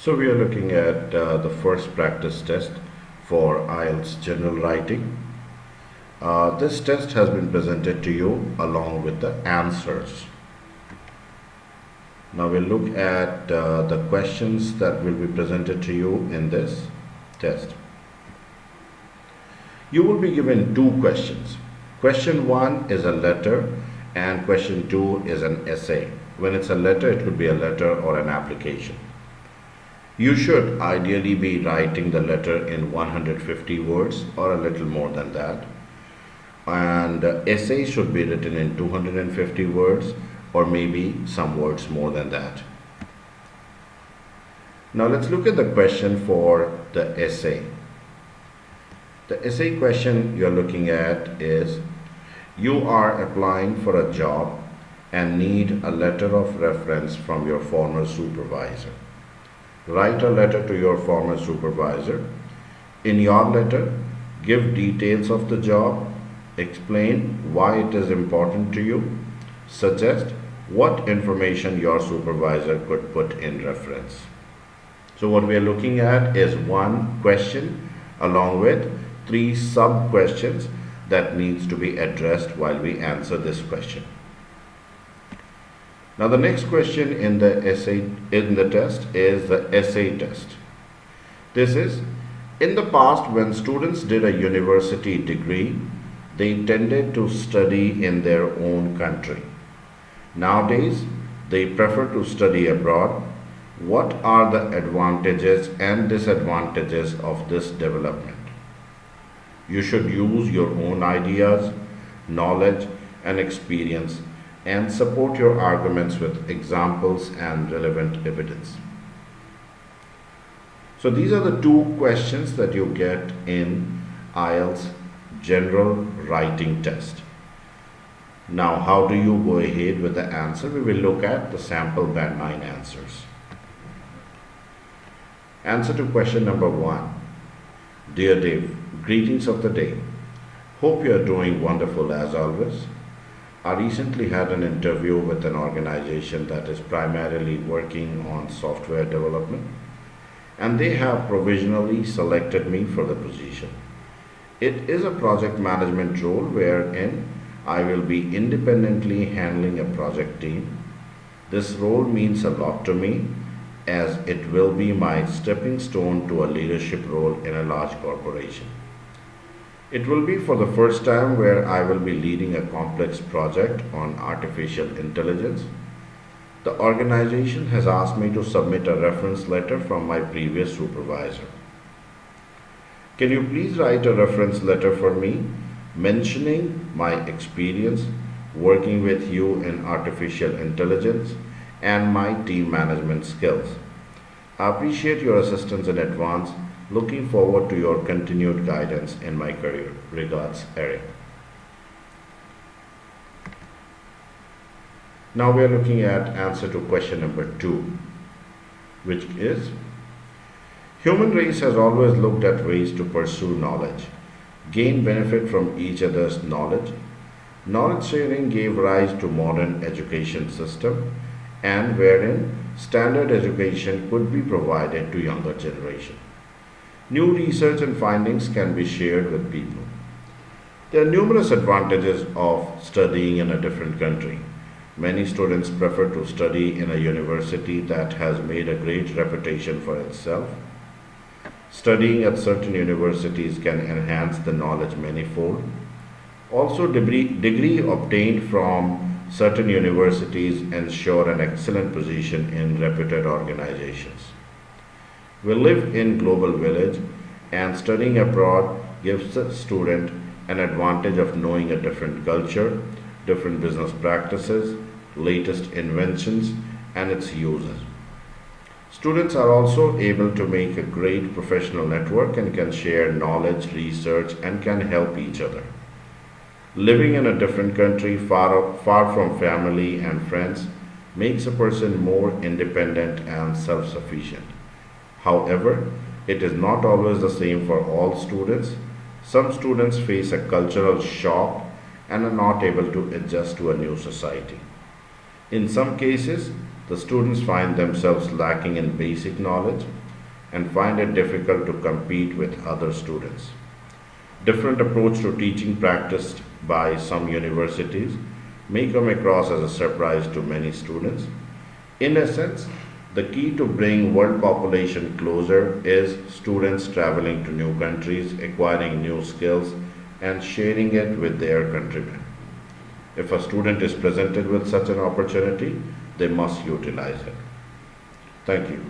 So we are looking at the first practice test for IELTS general writing. This test has been presented to you along with the answers. Now we'll look at the questions that will be presented to you in this test. You will be given two questions. Question 1 is a letter and question 2 is an essay. When it's a letter, it could be a letter or an application. You should ideally be writing the letter in 150 words or a little more than that. And essay should be written in 250 words or maybe some words more than that. Now let's look at the question for the essay. The essay question you're looking at is, you are applying for a job and need a letter of reference from your former supervisor. Write a letter to your former supervisor. In your letter, give details of the job, explain why it is important to you, suggest what information your supervisor could put in reference. So what we are looking at is one question along with 3 sub-questions that needs to be addressed while we answer this question. Now the next question in the test is the essay test. This is, in the past when students did a university degree, they tended to study in their own country. Nowadays, they prefer to study abroad. What are the advantages and disadvantages of this development? You should use your own ideas, knowledge, and experience and support your arguments with examples and relevant evidence. So these are the 2 questions that you get in IELTS general writing test. Now, how do you go ahead with the answer? We will look at the sample band 9 answers. Answer to question number 1. Dear Dave, greetings of the day. Hope you are doing wonderful as always. I recently had an interview with an organization that is primarily working on software development, and they have provisionally selected me for the position. It is a project management role wherein I will be independently handling a project team. This role means a lot to me as it will be my stepping stone to a leadership role in a large corporation. It will be for the first time where I will be leading a complex project on artificial intelligence. The organization has asked me to submit a reference letter from my previous supervisor. Can you please write a reference letter for me mentioning my experience working with you in artificial intelligence and my team management skills? I appreciate your assistance in advance. Looking forward to your continued guidance in my career. Regards, Eric. Now we are looking at answer to question number 2, which is, human race has always looked at ways to pursue knowledge, gain benefit from each other's knowledge. Knowledge sharing gave rise to modern education system, and wherein standard education could be provided to younger generation. New research and findings can be shared with people. There are numerous advantages of studying in a different country. Many students prefer to study in a university that has made a great reputation for itself. Studying at certain universities can enhance the knowledge manifold. Also, degree obtained from certain universities ensure an excellent position in reputed organizations. We live in global village, and studying abroad gives the student an advantage of knowing a different culture, different business practices, latest inventions, and its uses. Students are also able to make a great professional network and can share knowledge, research, and can help each other. Living in a different country far from family and friends makes a person more independent and self-sufficient. However, it is not always the same for all students. Some students face a cultural shock and are not able to adjust to a new society. In some cases, the students find themselves lacking in basic knowledge and find it difficult to compete with other students. Different approach to teaching practiced by some universities may come across as a surprise to many students. In essence, the key to bring world population closer is students traveling to new countries, acquiring new skills, and sharing it with their countrymen. If a student is presented with such an opportunity, they must utilize it. Thank you.